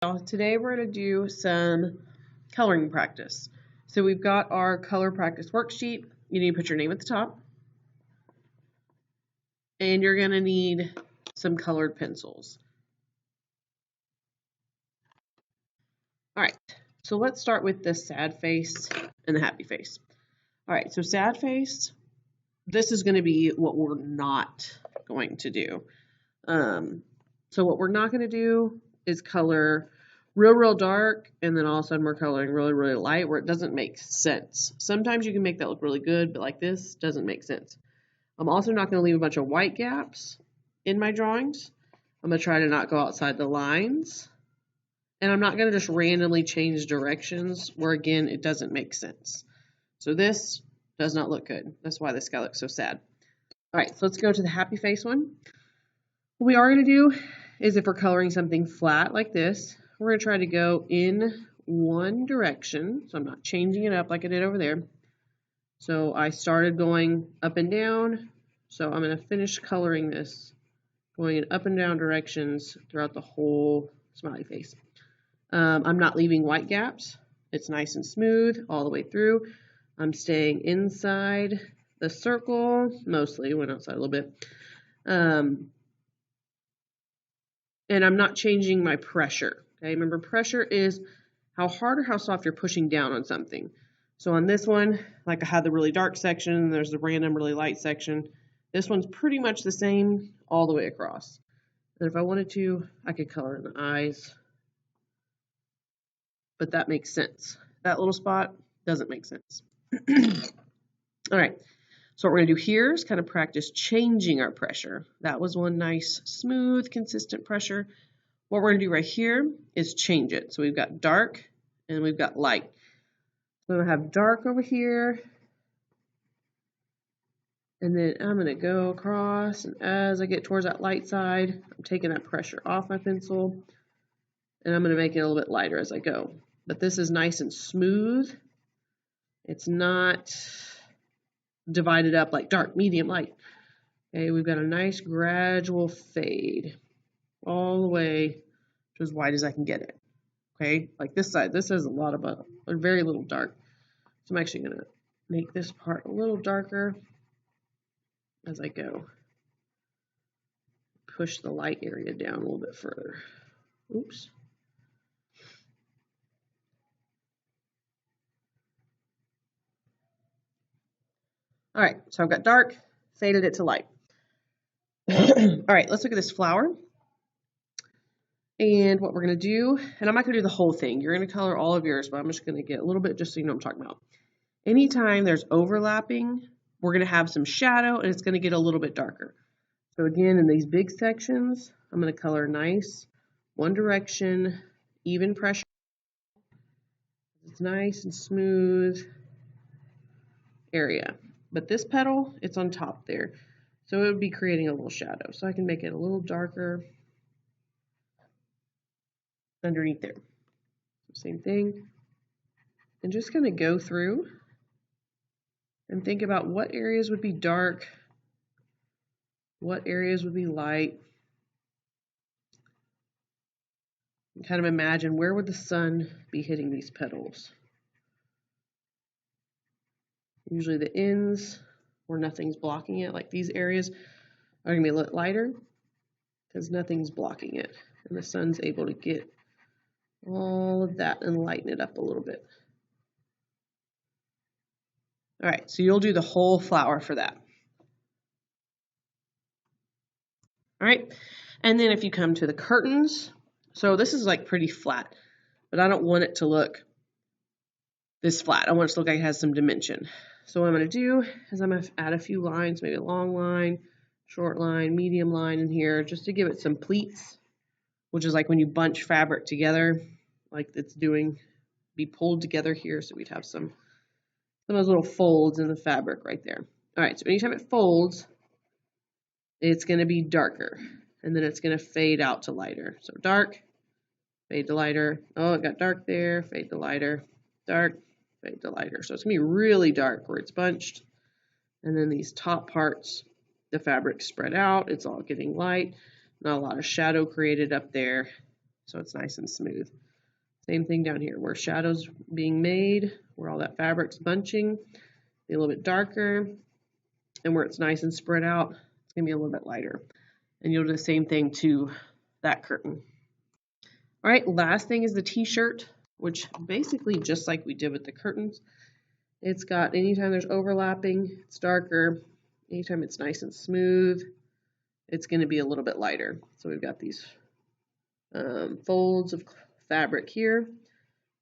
Today we're going to do some coloring practice. So we've got our color practice worksheet. You need to put your name at the top. And you're going to need some colored pencils. All right, so let's start with the sad face and the happy face. All right, so sad face, this is going to be what we're not going to do. So what we're not going to do is color real dark, and then all of a sudden we're coloring really light where it doesn't make sense. Sometimes you can make that look really good, but like this doesn't make sense. I'm also not going to leave a bunch of white gaps in my drawings. I'm going to try to not go outside the lines. And I'm not going to just randomly change directions where, again, it doesn't make sense. So this does not look good. That's why this guy looks so sad. All right, so let's go to the happy face one. What we are going to do is, if we're coloring something flat like this, we're going to try to go in one direction. So I'm not changing it up like I did over there. So I started going up and down. So I'm going to finish coloring this going in up and down directions throughout the whole smiley face. I'm not leaving white gaps. It's nice and smooth all the way through. I'm staying inside the circle, mostly, went outside a little bit. And I'm not changing my pressure. Okay, remember, pressure is how hard or how soft you're pushing down on something. So on this one, like I had the really dark section, there's the random really light section. This one's pretty much the same all the way across. And if I wanted to, I could color in the eyes. But that makes sense. That little spot doesn't make sense. All right, so what we're going to do here is kind of practice changing our pressure. That was one nice, smooth, consistent pressure. What we're going to do right here is change it. So we've got dark and we've got light. So I'm going to have dark over here. And then I'm going to go across, and as I get towards that light side, I'm taking that pressure off my pencil, and I'm going to make it a little bit lighter as I go. But this is nice and smooth. It's not divided up like dark, medium, light. Okay, we've got a nice gradual fade all the way to as white as I can get it. Okay, like this side, this has a lot of very little dark. So I'm actually going to make this part a little darker as I go. Push the light area down a little bit further. Oops. All right, so I've got dark, faded it to light. All right, let's look at this flower. And what we're going to do, and I'm not going to do the whole thing. You're going to color all of yours, but I'm just going to get a little bit just so you know what I'm talking about. Anytime there's overlapping, we're going to have some shadow, and it's going to get a little bit darker. So again, in these big sections, I'm going to color nice, one direction, even pressure. It's nice and smooth area. But this petal, it's on top there. So it would be creating a little shadow. So I can make it a little darker underneath there. Same thing. And just kind of go through and think about what areas would be dark, what areas would be light. And kind of imagine, where would the sun be hitting these petals? Usually the ends where nothing's blocking it, like these areas, are going to be a little lighter because nothing's blocking it. And the sun's able to get all of that and lighten it up a little bit. All right, so you'll do the whole flower for that. All right, and then if you come to the curtains, so this is like pretty flat, but I don't want it to look this flat. I want it to look like it has some dimension. So what I'm going to do is I'm going to add a few lines, maybe a long line, short line, medium line in here, just to give it some pleats, which is like when you bunch fabric together, like it's doing, be pulled together here. So we'd have some of those little folds in the fabric right there. All right, so anytime it folds, it's going to be darker, and then it's going to fade out to lighter. So dark, fade to lighter. Oh, it got dark there, fade to lighter, dark, fade to lighter. So it's going to be really dark where it's bunched. And then these top parts, the fabric spread out. It's all getting light. Not a lot of shadow created up there. so it's nice and smooth. Same thing down here where shadows being made, where all that fabric's bunching, be a little bit darker, and where it's nice and spread out, it's gonna be a little bit lighter. And you'll do the same thing to that curtain. All right, last thing is the t-shirt, which basically just like we did with the curtains. It's got, anytime there's overlapping, it's darker. Anytime it's nice and smooth, it's going to be a little bit lighter. So we've got these folds of fabric here.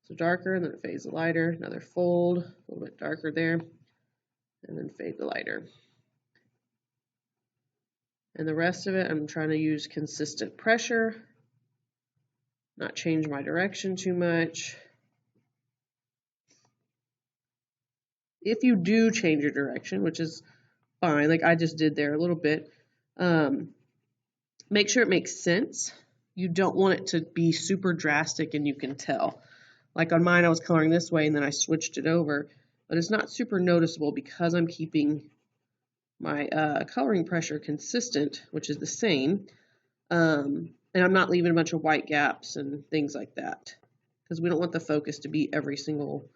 So darker, and then it fades to lighter. Another fold, a little bit darker there, and then fade to lighter. And the rest of it, I'm trying to use consistent pressure, not change my direction too much. If you do change your direction, which is fine, like I just did there a little bit, make sure it makes sense. You don't want it to be super drastic and you can tell. Like on mine, I was coloring this way and then I switched it over, but it's not super noticeable because I'm keeping my coloring pressure consistent, which is the same, and I'm not leaving a bunch of white gaps and things like that, because we don't want the focus to be every single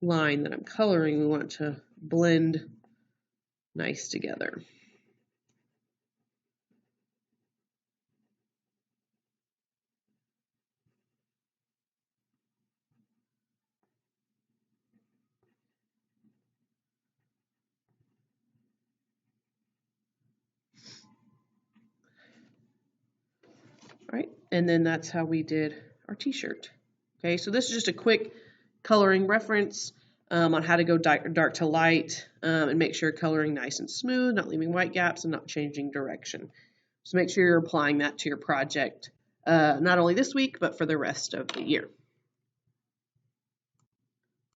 line that I'm coloring. We want it to blend nice together. All right, and then that's how we did our t-shirt. Okay, so this is just a quick coloring reference on how to go dark to light and make sure coloring nice and smooth, not leaving white gaps and not changing direction. So make sure you're applying that to your project, not only this week, but for the rest of the year.